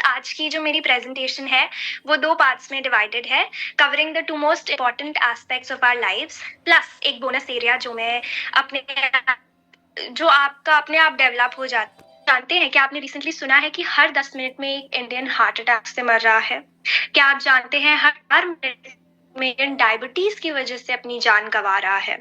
आज की जो मेरी प्रेजेंटेशन है वो 2 पार्ट्स में डिवाइडेड है, covering the 2 most important aspects of our lives plus एक बोनस एरिया अपने जो आपका अपने आप डेवलप हो जाता जानते हैं कि आपने रिसेंटली सुना है कि हर 10 मिनट में एक इंडियन हार्ट अटैक से मर रहा है? क्या आप जानते हैं हर मिनट में इंडियन डायबिटीज की वजह से अपनी जान गंवा रहा है?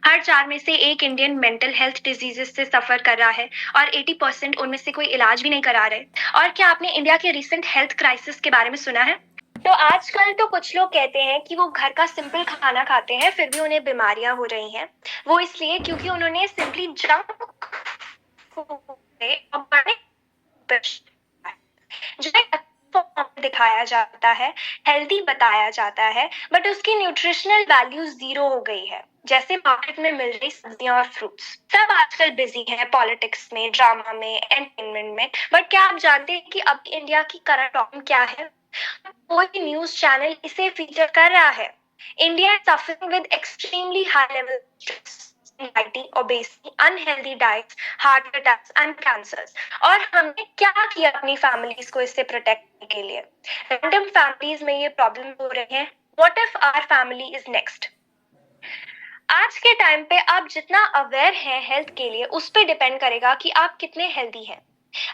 हर 4 में से एक इंडियन मेंटल हेल्थ डिजीजेस से सफर कर रहा है और 80% उनमें से कोई इलाज भी नहीं करा रहे। और क्या आपने इंडिया के रिसेंट हेल्थ क्राइसिस के बारे में सुना है? तो आजकल तो कुछ लोग कहते हैं कि वो घर का सिंपल खाना खाते हैं फिर भी उन्हें बीमारियां हो रही हैं। वो इसलिए क्योंकि उन्होंने सिंपली जंक दिखाया जाता है, हेल्दी बताया जाता है, बट उसकी न्यूट्रिशनल वैल्यू जीरो हो गई है। जैसे मार्केट में मिल रही सब्जियां और फ्रूट्स सब आजकल बिजी हैं पॉलिटिक्स में, ड्रामा में, एंटरटेनमेंट में। बट क्या आप जानते हैं कि अब इंडिया की करंट प्रॉब्लम क्या है? कोई न्यूज चैनल इसे फीचर कर रहा है। India is suffering with extremely high level stress, anxiety, obesity, unhealthy diets, heart attacks and cancers. और हमने क्या किया अपनी फैमिलीज को इससे प्रोटेक्ट करने के लिए? रैंडम फैमिलीज में ये प्रॉब्लम हो रहे हैं। What if our family is next? आज के टाइम पे आप जितना अवेयर हैं हेल्थ के लिए उस पे डिपेंड करेगा कि आप कितने हेल्दी हैं।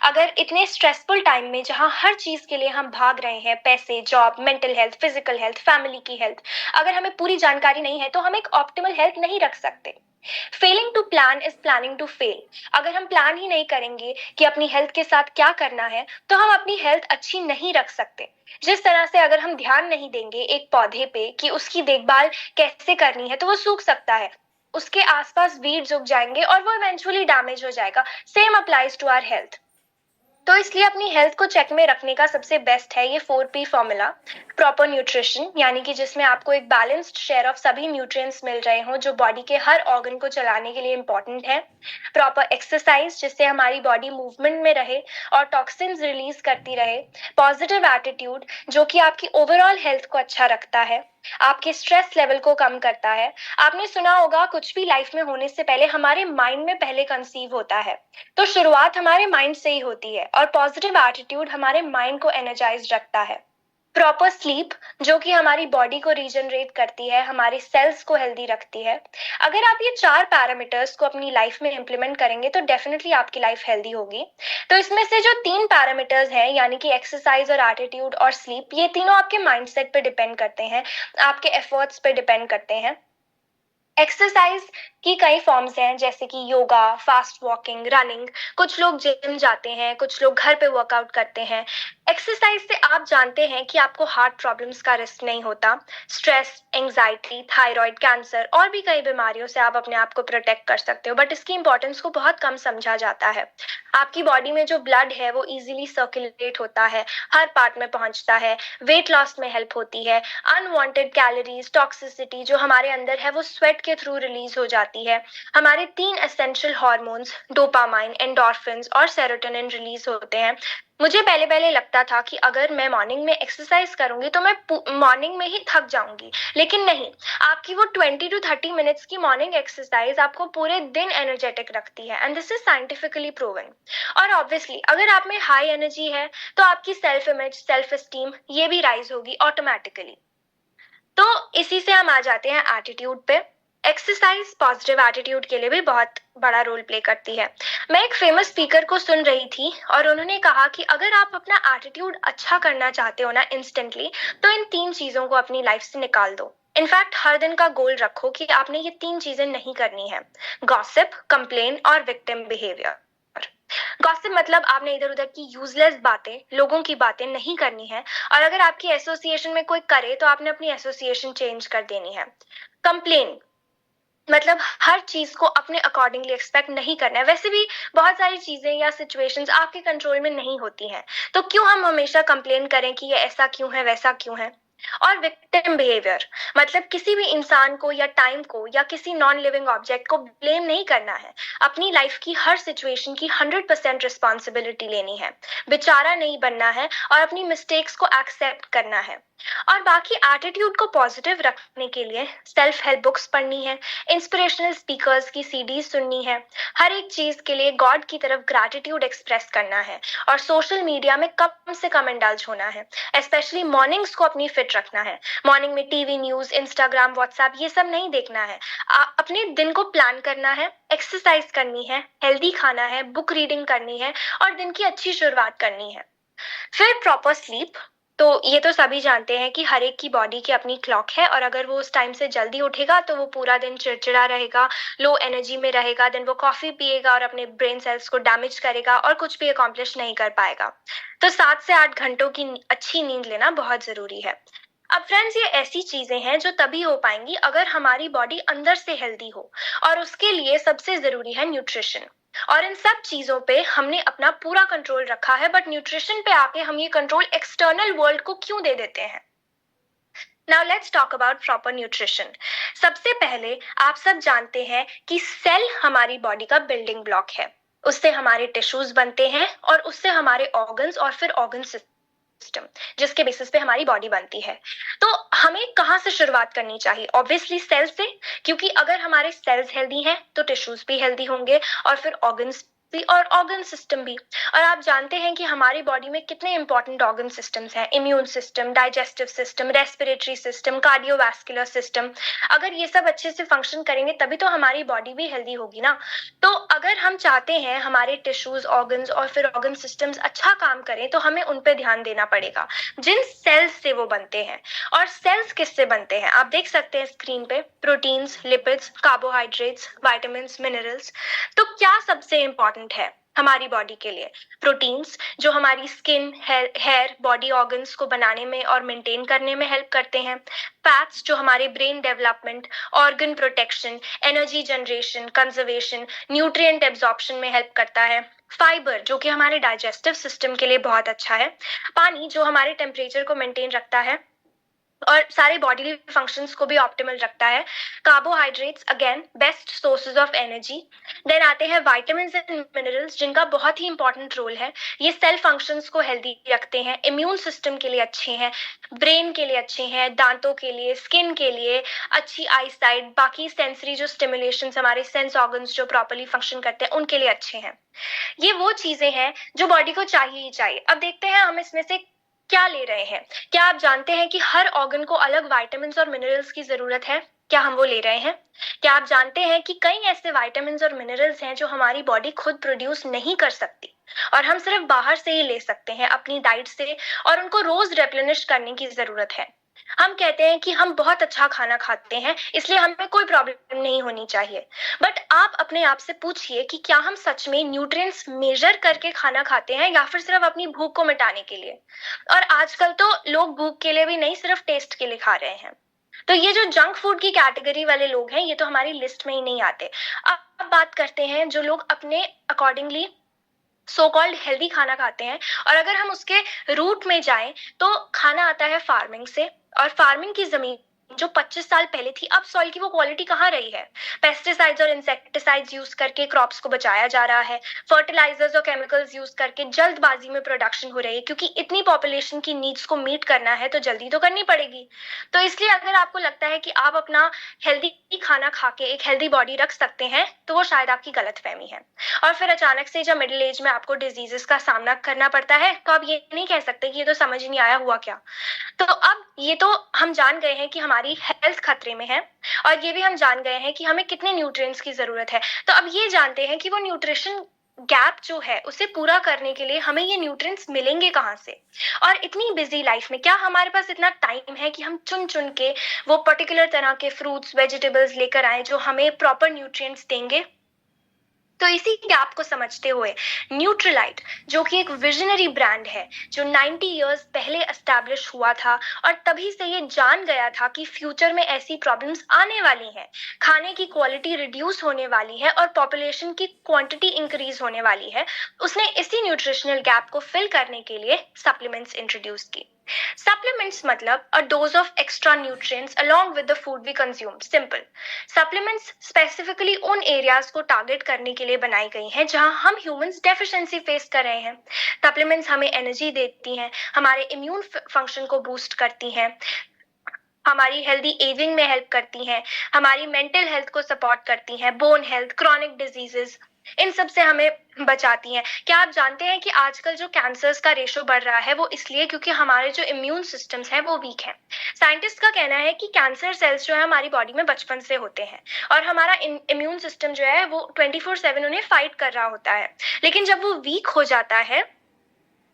अगर इतने स्ट्रेसफुल टाइम में जहां हर चीज के लिए हम भाग रहे हैं, पैसे, job, mental health, physical health, family की हेल्थ, अगर हमें पूरी जानकारी नहीं है तो हम एक ऑप्टिमल हेल्थ नहीं रख सकते। Failing to plan is planning to fail. अगर हम प्लान ही नहीं करेंगे कि अपनी हेल्थ के साथ क्या करना है तो हम अपनी हेल्थ अच्छी नहीं रख सकते। जिस तरह से अगर हम ध्यान नहीं देंगे एक पौधे पे कि उसकी देखभाल कैसे करनी है तो वो सूख सकता है, उसके आसपास वीड्स उग जाएंगे और वो इवेंचुअली डैमेज हो जाएगा। Same applies to our health. तो इसलिए अपनी हेल्थ को चेक में रखने का सबसे बेस्ट है ये 4P फॉर्मूला। प्रॉपर न्यूट्रिशन यानी कि जिसमें आपको एक बैलेंस्ड शेयर ऑफ सभी न्यूट्रिएंट्स मिल रहे हों जो बॉडी के हर ऑर्गन को चलाने के लिए इंपॉर्टेंट है। प्रॉपर एक्सरसाइज जिससे हमारी बॉडी मूवमेंट में रहे और टॉक्सिन्स रिलीज करती रहे। पॉजिटिव एटीट्यूड जो कि आपकी ओवरऑल हेल्थ को अच्छा रखता है, आपके स्ट्रेस लेवल को कम करता है। आपने सुना होगा कुछ भी लाइफ में होने से पहले हमारे माइंड में पहले कंसीव होता है, तो शुरुआत हमारे माइंड से ही होती है और पॉजिटिव एटीट्यूड हमारे माइंड को एनर्जाइज रखता है। प्रॉपर स्लीप जो कि हमारी बॉडी को रीजनरेट करती है, हमारे सेल्स को हेल्दी रखती है। अगर आप ये 4 पैरामीटर्स को अपनी लाइफ में इंप्लीमेंट करेंगे तो डेफिनेटली आपकी लाइफ हेल्दी होगी। तो इसमें से जो 3 पैरामीटर्स हैं यानी कि एक्सरसाइज और एटीट्यूड और स्लीप, ये तीनों आपके माइंडसेट पे डिपेंड करते हैं, आपके एफर्ट्स पे डिपेंड करते हैं। एक्सरसाइज की कई फॉर्म्स हैं जैसे कि योगा, फास्ट वॉकिंग, रनिंग। कुछ लोग जिम जाते हैं, कुछ लोग घर पे वर्कआउट करते हैं। एक्सरसाइज से आप जानते हैं कि आपको हार्ट प्रॉब्लम्स का रिस्क नहीं होता। स्ट्रेस, एंजाइटी, थायराइड, कैंसर और भी कई बीमारियों से आप अपने आप को प्रोटेक्ट कर सकते हो, बट इसकी इंपॉर्टेंस को बहुत कम समझा जाता है। आपकी बॉडी में जो ब्लड है वो इजीली सर्कुलेट होता है, हर पार्ट में पहुंचता है, वेट लॉस में हेल्प होती है। अनवांटेड कैलोरीज, टॉक्सिसिटी जो हमारे अंदर है वो स्वेट के थ्रू रिलीज हो जाती है। हमारे 3 एसेंशियल हार्मोन्स डोपामाइन, एंडोर्फिन्स और सेरोटोनिन रिलीज होते हैं। मुझे पहले पहले लगता था कि अगर मैं मॉर्निंग में एक्सरसाइज करूंगी तो मैं मॉर्निंग में ही थक जाऊंगी, लेकिन नहीं। आपकी वो 20 to 30 मिनट्स की मॉर्निंग एक्सरसाइज आपको पूरे दिन एनर्जेटिक रखती है and this is scientifically proven. और ऑब्वियसली अगर आप में हाई एनर्जी है तो आपकी सेल्फ इमेज, सेल्फ एस्टीम ये भी राइज होगी ऑटोमेटिकली। तो इसी से हम आ जाते हैं एटीट्यूड पे। एक्सरसाइज पॉजिटिव एटीट्यूड के लिए भी बहुत बड़ा रोल प्ले करती है। मैं एक फेमस स्पीकर को सुन रही थी और उन्होंने कहा कि अगर आप अपना एटीट्यूड अच्छा करना चाहते हो ना इंस्टेंटली, तो इन 3 चीजों को अपनी लाइफ से निकाल दो। इनफैक्ट हर दिन का गोल रखो कि आपने ये 3 चीजें नहीं करनी है। गॉसिप, कंप्लेन और विक्टिम बिहेवियर। गॉसिप मतलब आपने इधर उधर की यूजलेस बातें, लोगों की बातें नहीं करनी है, और अगर आपकी एसोसिएशन में कोई करे तो आपने अपनी एसोसिएशन चेंज कर देनी है। कंप्लेन मतलब हर चीज को अपने अकॉर्डिंगली एक्सपेक्ट नहीं करना है। वैसे भी बहुत सारी चीजें या सिचुएशंस आपके कंट्रोल में नहीं होती हैं, तो क्यों हम हमेशा कंप्लेन करें कि ये ऐसा क्यों है, वैसा क्यों है। और विक्टिम बिहेवियर मतलब किसी भी इंसान को या टाइम को या किसी नॉन लिविंग ऑब्जेक्ट को ब्लेम नहीं करना है। अपनी लाइफ की हर सिचुएशन की 100% रिस्पॉन्सिबिलिटी लेनी है, बेचारा नहीं बनना है और अपनी मिस्टेक्स को एक्सेप्ट करना है। और बाकी एटीट्यूड को पॉजिटिव रखने के लिए सेल्फ हेल्प बुक्स पढ़नी है, इंस्पिरेशनल स्पीकर्स की सीडीज सुननी है, हर एक चीज के लिए गॉड की तरफ ग्रैटिट्यूड एक्सप्रेस करना है और सोशल मीडिया में कम से कम इंडल्ज होना है। स्पेशली मॉर्निंग्स को अपनी फिट रखना है। मॉर्निंग में टीवी न्यूज, इंस्टाग्राम, व्हाट्सएप ये सब नहीं देखना है। अपने दिन को प्लान करना है, एक्सरसाइज करनी है, हेल्दी खाना है, बुक रीडिंग करनी है और दिन की अच्छी शुरुआत करनी है। फिर प्रॉपर स्लीप। तो ये तो सभी जानते हैं कि हर एक की बॉडी की अपनी क्लॉक है और अगर वो उस टाइम से जल्दी उठेगा तो वो पूरा दिन चिड़चिड़ा रहेगा, लो एनर्जी में रहेगा, देन वो कॉफी पिएगा और अपने ब्रेन सेल्स को डैमेज करेगा और कुछ भी अकॉम्प्लिश नहीं कर पाएगा। तो 7 से 8 घंटों की अच्छी नींद लेना बहुत जरूरी है। अब फ्रेंड्स, ये ऐसी चीजें हैं जो तभी हो पाएंगी अगर हमारी बॉडी अंदर से हेल्दी हो और उसके लिए सबसे जरूरी है न्यूट्रिशन। और इन सब चीजों पे हमने अपना पूरा कंट्रोल रखा है, बट न्यूट्रिशन पे आके हम ये कंट्रोल एक्सटर्नल वर्ल्ड को क्यों दे देते हैं। Now let's talk about proper nutrition. सबसे पहले आप सब जानते हैं कि सेल हमारी बॉडी का बिल्डिंग ब्लॉक है। उससे हमारे टिश्यूज बनते हैं और उससे हमारे ऑर्गन्स और फिर ऑर्गन सिस्टम, जिसके बेसिस पे हमारी बॉडी बनती है। तो हमें कहाँ से शुरुआत करनी चाहिए? ऑब्वियसली सेल से, क्योंकि अगर हमारे सेल्स हेल्दी हैं तो टिश्यूज भी हेल्दी होंगे और फिर ऑर्गन्स भी और ऑर्गन सिस्टम भी। और आप जानते हैं कि हमारी बॉडी में कितने इंपॉर्टेंट ऑर्गन सिस्टम्स हैं, immune system, digestive system, respiratory system, cardiovascular system. अगर ये सब अच्छे से फंक्शन करेंगे तभी तो हमारी बॉडी भी हेल्दी होगी ना। तो अगर हम चाहते हैं हमारे टिश्यूज, ऑर्गन्स और फिर ऑर्गन सिस्टम्स अच्छा काम करें तो हमें उन पे ध्यान देना पड़ेगा जिन सेल्स से वो बनते हैं। और सेल्स किससे बनते हैं आप देख सकते हैं स्क्रीन पे, proteins, lipids, carbohydrates, vitamin, minerals. तो क्या सबसे इंपॉर्टेंट है हमारी बॉडी के लिए? प्रोटीन्स, जो हमारी स्किन, हेयर, बॉडी ऑर्गन्स को बनाने में और मेंटेन करने में हेल्प करते हैं। फैट्स, जो हमारे brain development, organ protection, energy generation, conservation, nutrient absorption में हेल्प करता है। फाइबर, जो कि हमारे डाइजेस्टिव सिस्टम के लिए बहुत अच्छा है। पानी, जो हमारे टेम्परेचर को मेंटेन रखता है और सारे बॉडी फंक्शंस को भी ऑप्टिमल रखता है। Carbohydrates, again best sources of energy. Then आते हैं विटामिन एंड मिनरल्स, जिनका बहुत ही इंपॉर्टेंट रोल है। ये सेल फंक्शंस को हेल्दी रखते हैं, इम्यून सिस्टम के लिए अच्छे हैं, ब्रेन के लिए अच्छे हैं, दांतों के लिए, स्किन के लिए, अच्छी आई साइट, बाकी सेंसरी जो स्टिमुलेशन, हमारे सेंस ऑर्गन्स जो प्रॉपरली फंक्शन करते हैं उनके लिए अच्छे हैं। ये वो चीजें हैं जो बॉडी को चाहिए ही चाहिए। अब देखते हैं हम इसमें से क्या ले रहे हैं। क्या आप जानते हैं कि हर ऑर्गन को अलग विटामिन और मिनरल्स की जरूरत है? क्या हम वो ले रहे हैं? क्या आप जानते हैं कि कई ऐसे विटामिन और मिनरल्स हैं जो हमारी बॉडी खुद प्रोड्यूस नहीं कर सकती और हम सिर्फ बाहर से ही ले सकते हैं अपनी डाइट से, और उनको रोज रिप्लेनिश करने की जरूरत है। हम कहते हैं कि हम बहुत अच्छा खाना खाते हैं इसलिए हमें कोई प्रॉब्लम नहीं होनी चाहिए, बट आप अपने आप से पूछिए कि क्या हम सच में न्यूट्रिएंट्स मेजर करके खाना खाते हैं या फिर सिर्फ अपनी भूख को मिटाने के लिए। और आजकल तो लोग भूख के लिए भी नहीं, सिर्फ टेस्ट के लिए खा रहे हैं। तो ये जो जंक फूड की कैटेगरी वाले लोग हैं ये तो हमारी लिस्ट में ही नहीं आते। अब बात करते हैं जो लोग अपने अकॉर्डिंगली सो कॉल्ड हेल्दी खाना खाते हैं, और अगर हम उसके रूट में जाएं तो खाना आता है फार्मिंग से। और फार्मिंग की जमीन जो 25 साल पहले थी, अब सॉइल की वो क्वालिटी कहाँ रही है? पेस्टिसाइड्स और इंसेक्टिसाइड्स यूज करके क्रॉप्स को बचाया जा रहा है, फर्टिलाइजर्स और केमिकल्स यूज करके जल्दबाजी में प्रोडक्शन हो रही है, क्योंकि इतनी पॉपुलेशन की नीड्स को मीट करना है तो जल्दी तो करनी पड़ेगी। तो इसलिए अगर आपको लगता है कि आप अपना हेल्दी खाना खा के एक हेल्दी बॉडी रख सकते हैं तो वो शायद आपकी गलतफहमी है। और फिर अचानक से जब मिडिल एज में आपको डिजीजेस का सामना करना पड़ता है तो आप ये नहीं कह सकते कि ये तो समझ ही नहीं आया हुआ क्या। तो अब ये तो हम जान गए हैं कि हमारी हेल्थ खतरे में है, और ये भी हम जान गए हैं कि हमें कितने न्यूट्रिएंट्स की जरूरत है। तो अब ये जानते हैं कि वो न्यूट्रिशन गैप जो है उसे पूरा करने के लिए हमें ये न्यूट्रिएंट्स मिलेंगे कहाँ से। और इतनी बिजी लाइफ में क्या हमारे पास इतना टाइम है कि हम चुन चुन के वो पर्टिकुलर तरह के फ्रूट्स, वेजिटेबल्स लेकर आए जो हमें प्रॉपर न्यूट्रिएंट्स देंगे? तो इसी गैप को समझते हुए न्यूट्रीलाइट, जो कि एक विजनरी ब्रांड है जो 90 इयर्स पहले एस्टैब्लिश हुआ था, और तभी से ये जान गया था कि फ्यूचर में ऐसी प्रॉब्लम्स आने वाली हैं, खाने की क्वालिटी रिड्यूस होने वाली है और पॉपुलेशन की क्वांटिटी इंक्रीज होने वाली है। उसने इसी न्यूट्रिशनल गैप को फिल करने के लिए सप्लीमेंट्स इंट्रोड्यूस की। Supplements मतलब a dose of extra nutrients along with the food we consume. Simple. Supplements specifically उन areas को target करने के लिए बनाई गई हैं जहां हम humans deficiency face कर रहे हैं. Supplements हमें energy देती हैं, हमारे immune function को boost करती हैं, हमारी हेल्दी एजिंग में हेल्प करती हैं, हमारी मेंटल हेल्थ को सपोर्ट करती हैं, बोन हेल्थ, क्रॉनिक डिजीजेस, इन सब से हमें बचाती हैं. क्या आप जानते हैं कि आजकल जो कैंसर्स का रेशो बढ़ रहा है वो इसलिए क्योंकि हमारे जो इम्यून सिस्टम्स हैं वो वीक हैं. साइंटिस्ट का कहना है कि कैंसर सेल्स जो है हमारी बॉडी में बचपन से होते हैं और हमारा इम्यून सिस्टम जो है वो 24/7 उन्हें फाइट कर रहा होता है. लेकिन जब वो वीक हो जाता है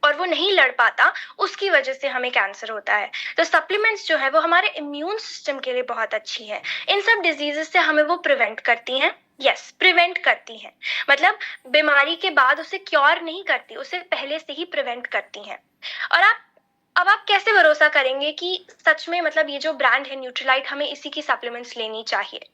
और वो नहीं लड़ पाता, उसकी वजह से हमें कैंसर होता है. तो सप्लीमेंट्स जो है वो हमारे इम्यून सिस्टम के लिए बहुत अच्छी है. इन सब डिजीजेस से हमें वो प्रिवेंट करती हैं. यस, प्रिवेंट करती हैं, मतलब बीमारी के बाद उसे क्योर नहीं करती, उसे पहले से ही प्रिवेंट करती हैं. और अब आप कैसे भरोसा करेंगे कि सच में मतलब ये जो ब्रांड है न्यूट्रीलाइट, हमें इसी की सप्लीमेंट्स लेनी चाहिए?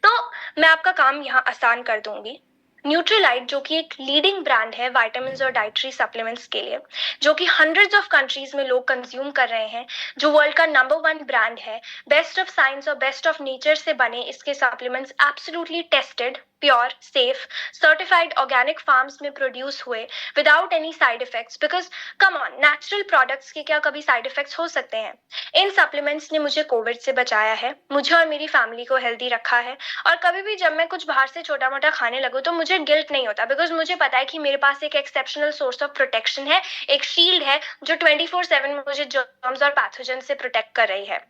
तो मैं आपका काम यहाँ आसान कर दूंगी. न्यूट्रीलाइट जो कि एक लीडिंग ब्रांड है विटामिन्स और डाइटरी सप्लीमेंट्स के लिए, जो कि हंड्रेड्स ऑफ कंट्रीज में लोग कंज्यूम कर रहे हैं, जो वर्ल्ड का नंबर 1 ब्रांड है, बेस्ट ऑफ साइंस और बेस्ट ऑफ नेचर से बने इसके supplements absolutely tested, pure, safe, certified organic farms में प्रोड्यूस हुए without any side effects. Because come on, natural products के क्या कभी साइड इफेक्ट्स हो सकते हैं? इन सप्लीमेंट्स ने मुझे कोविड से बचाया है, मुझे और मेरी फैमिली को हेल्दी रखा है. और कभी भी जब मैं कुछ बाहर से छोटा मोटा खाने लगूं तो मुझे गिल्ट नहीं होता, बिकॉज मुझे पता है कि मेरे पास एक एक्सेप्शनल सोर्स ऑफ प्रोटेक्शन है, एक शील्ड है जो 24/7 मुझे जर्म्स और पैथोजन से प्रोटेक्ट कर रही है.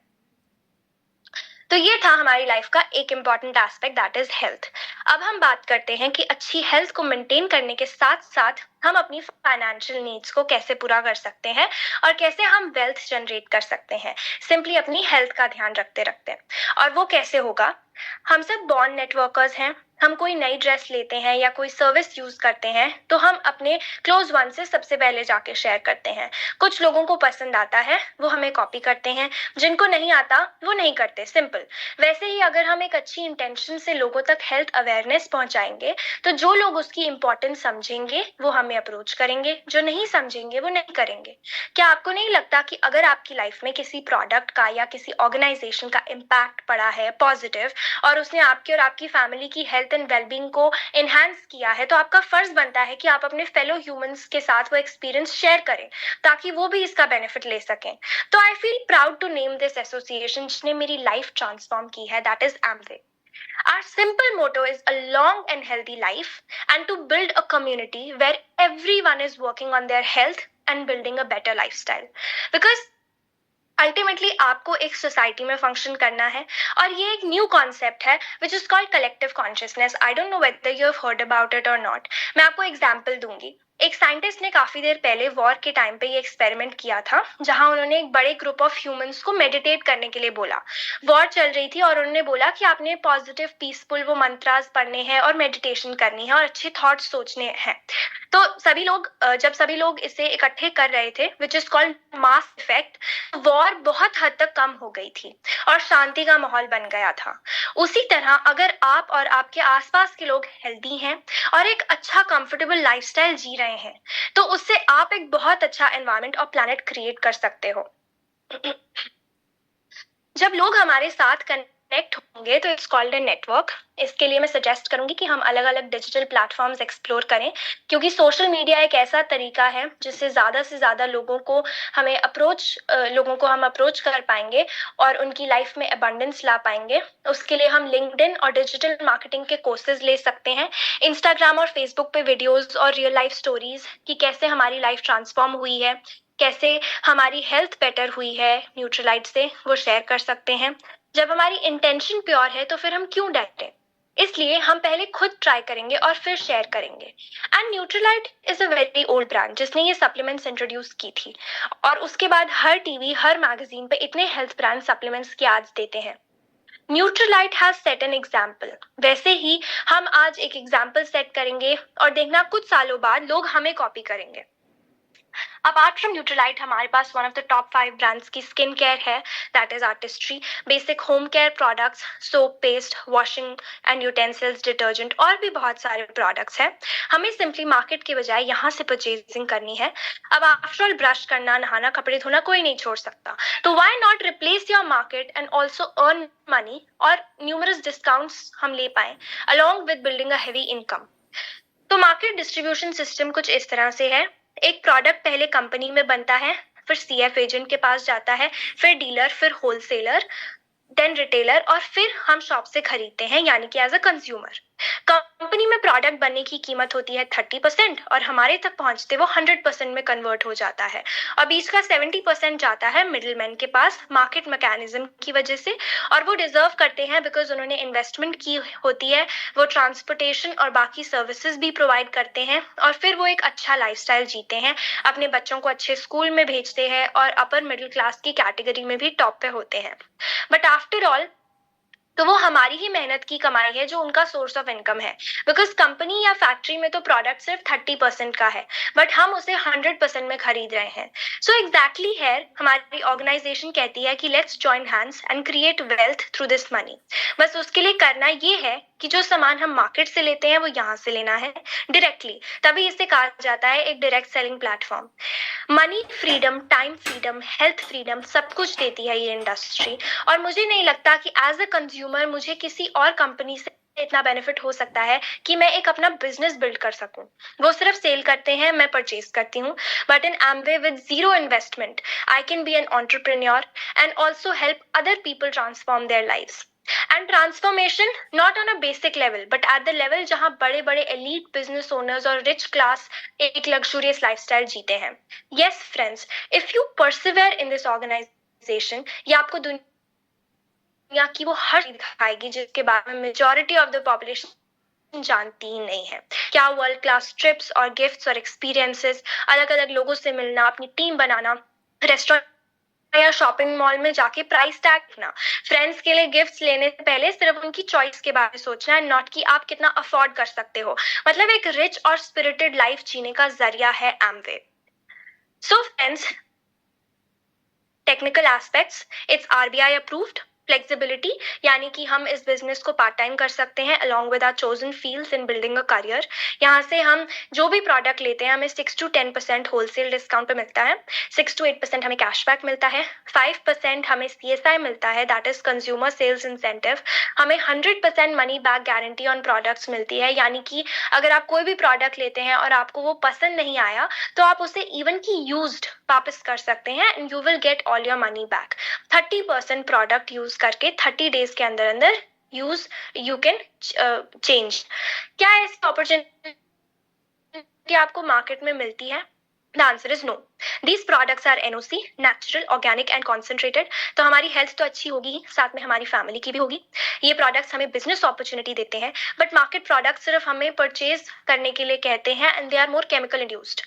तो ये था हमारी लाइफ का एक important aspect, that is health. अब हम बात करते हैं कि अच्छी हेल्थ को मेंटेन करने के साथ साथ हम अपनी फाइनेंशियल नीड्स को कैसे पूरा कर सकते हैं और कैसे हम वेल्थ जनरेट कर सकते हैं, सिंपली अपनी हेल्थ का ध्यान रखते रखते. और वो कैसे होगा? हम सब बॉर्न नेटवर्कर्स हैं. हम कोई नई ड्रेस लेते हैं या कोई सर्विस यूज करते हैं तो हम अपने क्लोज वन से सबसे पहले जाके शेयर करते हैं. कुछ लोगों को पसंद आता है, वो हमें कॉपी करते हैं, जिनको नहीं आता वो नहीं करते, सिंपल. वैसे ही अगर हम एक अच्छी इंटेंशन से लोगों तक हेल्थ अवेयरनेस पहुंचाएंगे तो जो लोग उसकी इंपॉर्टेंस समझेंगे वो हमें अप्रोच करेंगे, जो नहीं समझेंगे वो नहीं करेंगे. क्या आपको नहीं लगता कि अगर आपकी लाइफ में किसी प्रोडक्ट का या किसी ऑर्गेनाइजेशन का इम्पैक्ट पड़ा है पॉजिटिव और उसने आपकी और आपकी फैमिली की हेल्थ एंड वेलबींग को एनहांस किया है, तो आपका फर्ज बनता है कि आप अपने फेलो ह्यूमंस के साथ वो एक्सपीरियंस शेयर करें ताकि वो भी इसका बेनिफिट ले सकें. तो I feel proud to name this association जिसने मेरी लाइफ ट्रांसफॉर्म की है, that is Amway. Our simple motto is a long and healthy life and to build a community where everyone is working on their health and building a better lifestyle. Because ultimately आपको एक society में function करना है और ये एक new concept है which is called collective consciousness. I don't know whether you have heard about it और नॉट. मैं आपको एग्जांपल दूंगी. एक साइंटिस्ट ने काफी देर पहले वॉर के टाइम पे ये एक्सपेरिमेंट किया था जहां उन्होंने एक बड़े ग्रुप ऑफ ह्यूमंस को मेडिटेट करने के लिए बोला. वॉर चल रही थी और उन्होंने बोला कि आपने पॉजिटिव पीसफुल वो मंत्रास पढ़ने हैं और मेडिटेशन करनी है और अच्छे थॉट्स सोचने हैं. तो जब सभी लोग इसे इकट्ठे कर रहे थे which is called mass effect, war बहुत हद तक कम हो गई थी और शांति का माहौल बन गया था. उसी तरह अगर आप और आपके आसपास के लोग हेल्दी हैं और एक अच्छा कंफर्टेबल लाइफस्टाइल जी रहे हैं तो उससे आप एक बहुत अच्छा एनवायरनमेंट और प्लैनेट क्रिएट कर सकते हो. जब लोग हमारे साथ कनेक्ट होंगे तो इट्स कॉल्ड ए नेटवर्क. इसके लिए मैं सजेस्ट करूंगी कि हम अलग अलग डिजिटल प्लेटफॉर्म्स एक्सप्लोर करें, क्योंकि सोशल मीडिया एक ऐसा तरीका है जिससे ज्यादा से ज्यादा लोगों को हम अप्रोच कर पाएंगे और उनकी लाइफ में अबंडेंस ला पाएंगे. उसके लिए हम लिंक्डइन और डिजिटल मार्केटिंग के कोर्सेज ले सकते हैं. इंस्टाग्राम और फेसबुक पे वीडियोस और रियल लाइफ स्टोरीज कि कैसे हमारी लाइफ ट्रांसफॉर्म हुई है, कैसे हमारी हेल्थ बेटर हुई है न्यूट्रीलाइट से, वो शेयर कर सकते हैं. जब हमारी इंटेंशन प्योर है तो फिर हम क्यों डरते? इसलिए हम पहले खुद ट्राई करेंगे और फिर शेयर करेंगे. And Nutrilite is a very old brand जिसने ये सप्लीमेंट्स इंट्रोड्यूस की थी और उसके बाद हर टीवी हर मैगजीन पे इतने हेल्थ ब्रांड सप्लीमेंट्स की एड्स देते हैं. Nutrilite has set an example. वैसे ही हम आज एक एग्जाम्पल सेट करेंगे और देखना कुछ सालों बाद लोग हमें कॉपी करेंगे. अपार्ट फ्रॉम न्यूट्रलाइट हमारे पास one of the top 5 brands की स्किन केयर है, that is Artistry. Basic home care products, soap, paste, washing and utensils, detergent और भी बहुत सारे प्रोडक्ट्स हैं। हमें सिंपली मार्केट के बजाय यहाँ से परचेजिंग करनी है। अब आफ्टर ऑल ब्रश करना, नहाना, कपड़े धोना कोई नहीं छोड़ सकता, तो why not replace your market and also earn money और न्यूमरस डिस्काउंट्स हम ले पाए along with building a heavy income. तो मार्केट डिस्ट्रीब्यूशन सिस्टम कुछ इस तरह से है। एक प्रोडक्ट पहले कंपनी में बनता है, फिर सीएफ एजेंट के पास जाता है, फिर डीलर, फिर होलसेलर, देन रिटेलर और फिर हम शॉप से खरीदते हैं, यानी कि एज अ कंज्यूमर। कंपनी में प्रोडक्ट बनने की कीमत होती है 30% और हमारे तक पहुंचते वो 100% में कन्वर्ट हो जाता है, और बीच का 70% जाता है मिडिल मैन के पास मार्केट मैकेनिज्म की वजह से, और वो डिजर्व करते हैं बिकॉज उन्होंने इन्वेस्टमेंट की होती है, वो ट्रांसपोर्टेशन और बाकी सर्विसेज भी प्रोवाइड करते हैं, और फिर वो एक अच्छा लाइफस्टाइल जीते हैं, अपने बच्चों को अच्छे स्कूल में भेजते हैं और अपर मिडिल क्लास की कैटेगरी में भी टॉप पे होते हैं। बट आफ्टर ऑल तो वो हमारी ही मेहनत की कमाई है जो उनका सोर्स ऑफ इनकम है, बिकॉज कंपनी या फैक्ट्री में तो प्रोडक्ट सिर्फ 30% का है, बट हम उसे 100% में खरीद रहे हैं। सो एग्जैक्टली है, हमारी ऑर्गेनाइजेशन कहती है कि let's join hands and create wealth through this money. बस उसके लिए करना ये है कि जो सामान हम मार्केट से लेते हैं वो यहाँ से लेना है डायरेक्टली, तभी इसे कहा जाता है एक direct selling platform. Money freedom, time freedom, health freedom सब कुछ देती है ये इंडस्ट्री, और मुझे नहीं लगता कि एज अ कंज्यूमर मुझे किसी और कंपनी से इतना बेनिफिट हो सकता है कि मैं एक अपना बिजनेस बिल्ड कर सकूं। वो सिर्फ सेल करते हैं, मैं परचेज करती हूँ, but in Amway with zero investment I can be an entrepreneur and also help other people transform their lives. And transformation not on a basic level but at the level जहां बड़े बड़े elite business owners और rich class एक luxurious lifestyle जीते हैं। Yes friends, if you persevere in this organization, ये आपको दुनिया की वो हर चीज दिखाएगी जिसके बारे में मेजोरिटी ऑफ द पॉपुलेशन जानती ही नहीं है। क्या वर्ल्ड क्लास ट्रिप्स और गिफ्ट्स और एक्सपीरियंसेस, अलग अलग लोगों से मिलना, अपनी टीम बनाना, रेस्टोरेंट या शॉपिंग मॉल में जाके प्राइस टैग देखना, फ्रेंड्स के लिए गिफ्ट्स लेने से पहले सिर्फ उनकी चॉइस के बारे में सोचना है, नॉट कि आप कितना अफोर्ड कर सकते हो। मतलब एक रिच और स्पिरिटेड लाइफ जीने का जरिया है Amway. So friends, technical aspects, it's RBI approved. Flexibility, यानी कि हम इस बिजनेस को पार्ट टाइम कर सकते हैं along with our chosen fields in building a career. यहाँ से हम जो भी प्रोडक्ट लेते हैं हमें 6 to 10% होलसेल डिस्काउंट पे मिलता है, 6 to 8% हमें कैशबैक मिलता है, 5% हमें सीएसआई मिलता है, that is consumer sales incentive. हमें 100% money back guarantee on products मिलती है, यानी कि अगर आप कोई भी प्रोडक्ट लेते हैं और आपको वो पसंद नहीं आया तो आप उसे इवन की यूज्ड वापस कर सकते हैं and you will get all your money back. 30% product use करके 30 डेज के अंदर अंदर यूज यू कैन चेंज। क्या ऐसी अपॉर्चुनिटी आपको मार्केट में मिलती है? The answer is no. These products are NOC, natural, organic and concentrated. तो हमारी हेल्थ तो अच्छी होगी ही, साथ में हमारी फैमिली की भी होगी। ये प्रोडक्ट्स हमें बिजनेस अपॉर्चुनिटी देते हैं, बट मार्केट प्रोडक्ट सिर्फ हमें परचेज करने के लिए कहते हैं and they are more chemical induced.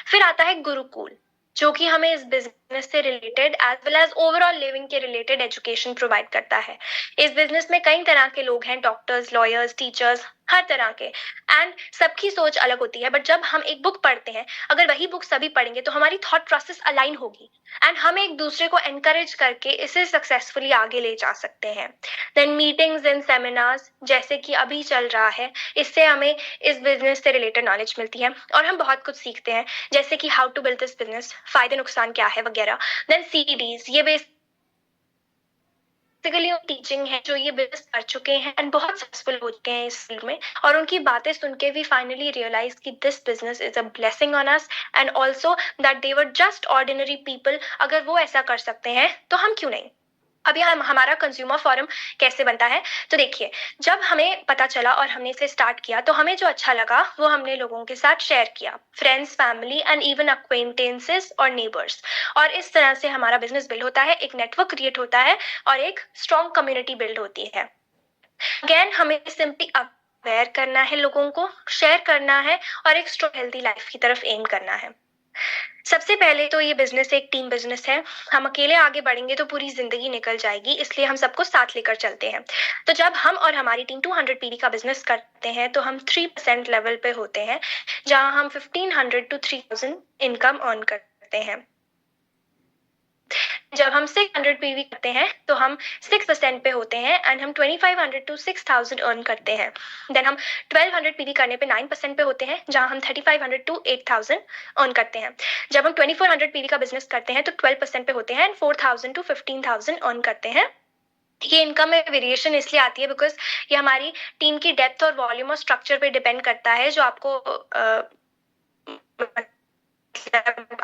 फिर आता है गुरुकुल, जो कि हमें इस बिजनेस से related as well as overall living के रिलेटेड एजुकेशन प्रोवाइड करता है। इस बिजनेस में कई तरह के लोग हैं, डॉक्टर्स, लॉयर्स, टीचर्स, हर तरह के, एंड सबकी सोच अलग होती है, बट जब हम एक बुक पढ़ते हैं, अगर वही बुक सभी पढ़ेंगे तो हमारी थॉट प्रोसेस अलाइन होगी एंड हम एक दूसरे को एनकरेज करके इसे सक्सेसफुली आगे ले जा सकते हैं। देन मीटिंग्स एंड सेमिनार्स, जैसे कि अभी चल रहा है, इससे हमें इस बिजनेस से रिलेटेड नॉलेज मिलती है और हम बहुत कुछ सीखते हैं, जैसे कि how to build this business, फायदे नुकसान क्या है वगैरह। देन सीडीज, ये बेसिकली टीचिंग है जो ये बिजनेस कर चुके हैं एंड बहुत सक्सेसफुल हो चुके हैं इस फील्ड में, और उनकी बातें सुन के भी फाइनली रियलाइज कि this business is a blessing on us and also that they were just ordinary people. अगर वो ऐसा कर सकते हैं तो हम क्यों नहीं। अब यहाँ हमारा कंज्यूमर फोरम कैसे बनता है, तो देखिए, जब हमें पता चला और हमने इसे स्टार्ट किया तो हमें जो अच्छा लगा वो हमने लोगों के साथ शेयर किया, friends, family and even acquaintances और नेबर्स, और इस तरह से हमारा बिजनेस बिल्ड होता है, एक नेटवर्क क्रिएट होता है और एक स्ट्रॉन्ग कम्युनिटी बिल्ड होती है। अगेन हमें सिंपली अवेयर करना है, लोगों को शेयर करना है और एक स्ट्रॉन्ग हेल्दी लाइफ की तरफ एम करना है। सबसे पहले तो ये बिजनेस एक टीम बिजनेस है। हम अकेले आगे बढ़ेंगे तो पूरी जिंदगी निकल जाएगी, इसलिए हम सबको साथ लेकर चलते हैं। तो जब हम और हमारी टीम 200 पीवी का बिजनेस करते हैं तो हम 3% लेवल पे होते हैं, जहां हम 1500 to 3000 इनकम अर्न करते हैं। जब हम 600 पीवी करते हैं तो हम 6% पे होते हैं एंड हम 2500 to 6000 अर्न करते हैं। देन हम 1200 पीवी करने पे 9% पे होते हैं, जहां हम 3500 to 8000 अर्न करते हैं। जब हम 2400 पीवी का बिजनेस करते हैं तो 12% पे होते हैं एंड 4000 to 15000 अर्न करते हैं। ये इनकम में वेरिएशन इसलिए आती है बिकॉज ये हमारी टीम की डेप्थ और वॉल्यूम और स्ट्रक्चर पे डिपेंड करता है, जो आपको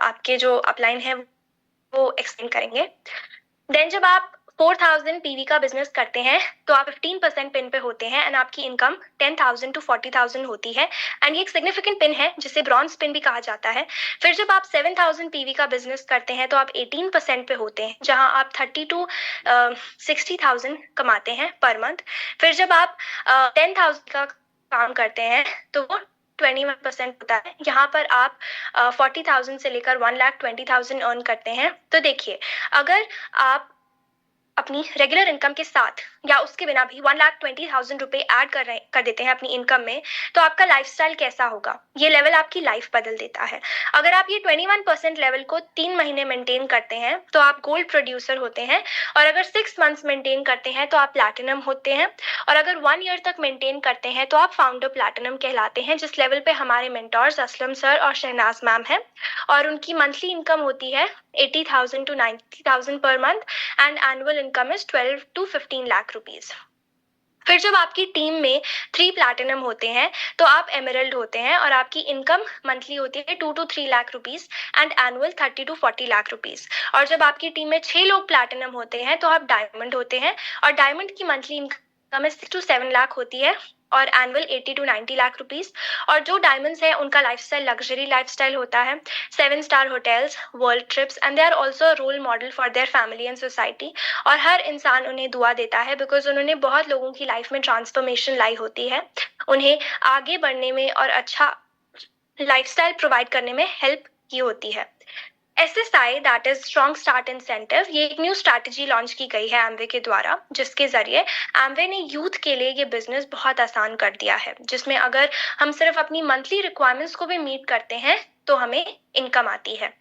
आपके जो अपलाइन है वो एक्सप्लेन करेंगे। देन जब आप 4000 पीवी का बिजनेस करते हैं तो आप 15% पिन पे होते हैं एंड आपकी इनकम 10,000 to 40,000 होती है एंड ये एक सिग्निफिकेंट पिन है जिसे ब्रॉन्ज पिन भी कहा जाता है। फिर जब आप 7000 पीवी का बिजनेस करते हैं तो आप 18% पे होते हैं, जहां आप 30 to 60,000 कमाते हैं पर मंथ। फिर जब आप 10,000 का काम करते हैं तो वो 21% होता है, यहाँ पर आप 40,000 से लेकर 1,20,000 अर्न करते हैं। तो देखिए, अगर आप अपनी रेगुलर इनकम के साथ या उसके बिना भी 1,20,000 रुपए ऐड कर देते हैं अपनी इनकम में, तो आपका लाइफस्टाइल कैसा होगा? ये लेवल आपकी लाइफ बदल देता है। अगर आप ये 21% लेवल को 3 महीने मेंटेन करते हैं तो आप गोल्ड प्रोड्यूसर होते हैं, और अगर 6 मंथ्स मेंटेन करते हैं तो आप प्लैटिनम होते हैं, और अगर 1 ईयर तक मेंटेन करते हैं तो आप फाउंडर प्लैटिनम कहलाते हैं, जिस लेवल पे हमारे मेंटोर्स असलम सर और शहनाज मैम हैं, और उनकी मंथली इनकम होती है 80,000 to 90,000 per month and annual income is 12 to 15 lakh rupees. फिर जब आपकी टीम में 3 प्लैटिनम होते हैं तो आप एमरल्ड होते हैं, और आपकी इनकम मंथली होती है 2 to 3 lakh rupees and annual 30 to 40 lakh rupees. और जब आपकी टीम में 6 लोग प्लैटिनम होते हैं तो आप डायमंड होते हैं, और डायमंड की मंथली इनकम 6 to 7 लाख होती है और एनुअल 80 to 90 लाख रुपीज। और जो डायमंड्स हैं उनका लाइफस्टाइल लग्जरी लाइफस्टाइल होता है, 7 star hotels, world trips, and they are also role model for their family and society. और हर इंसान उन्हें दुआ देता है बिकॉज उन्होंने बहुत लोगों की लाइफ में ट्रांसफॉर्मेशन लाई होती है, उन्हें आगे बढ़ने में और अच्छा लाइफस्टाइल प्रोवाइड करने में हेल्प की होती है। SSI that is strong start incentive, ये एक न्यू स्ट्रैटेजी लॉन्च की गई है एमवे के द्वारा, जिसके जरिए एमवे ने यूथ के लिए ये बिजनेस बहुत आसान कर दिया है, जिसमें अगर हम सिर्फ अपनी मंथली रिक्वायरमेंट्स को भी मीट करते हैं तो हमें इनकम आती है।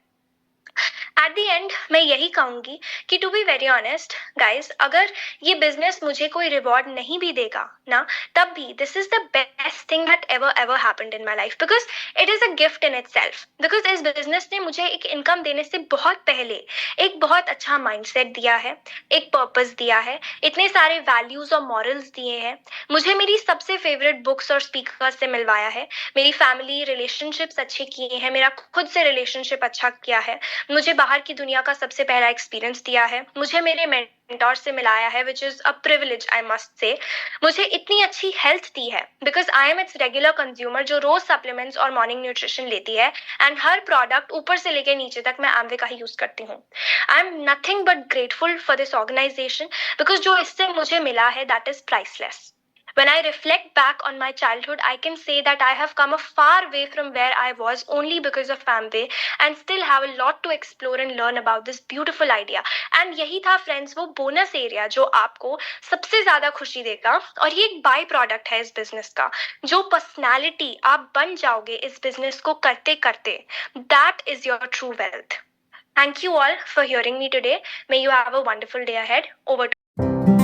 एट द एंड मैं यही कहूंगी कि to be very honest guys, अगर ये बिजनेस मुझे कोई रिवॉर्ड नहीं भी देगा ना, तब भी this is the best thing that ever happened in my life, because it is a gift in itself. Because इस बिजनेस ने मुझे एक इनकम देने से बहुत पहले एक बहुत अच्छा माइंडसेट दिया है, एक पर्पस दिया है, इतने सारे वैल्यूज और मॉरल्स दिए हैं, मुझे मेरी सबसे फेवरेट बुक्स और स्पीकर्स से मिलवाया है, मेरी फैमिली रिलेशनशिप्स अच्छे किए हैं, मेरा खुद से रिलेशनशिप अच्छा किया है, मुझे बाहर की दुनिया का सबसे पहला एक्सपीरियंस दिया है, मुझे मेरे मेंटोर से मिलाया है which is a privilege I must say, मुझे इतनी अच्छी हेल्थ दी है because I am it's regular consumer जो रोज सप्लीमेंट्स और मॉर्निंग न्यूट्रिशन लेती है, एंड हर प्रोडक्ट ऊपर से लेकर नीचे तक मैं एमवे का ही यूज करती हूँ। I am nothing but grateful for this organisation because जो इससे मुझे मिला है that is priceless. When I reflect back on my childhood, I can say that I have come a far way from where I was only because of Amway, and still have a lot to explore and learn about this beautiful idea. And यही था friends वो bonus area जो आपको सबसे ज्यादा खुशी देगा, और ये एक बाय प्रोडक्ट है इस बिजनेस का। जो पर्सनैलिटी आप बन जाओगे इस बिजनेस को करते करते, that is your true wealth. Thank you all for hearing me today. May you have a wonderful day ahead. Over to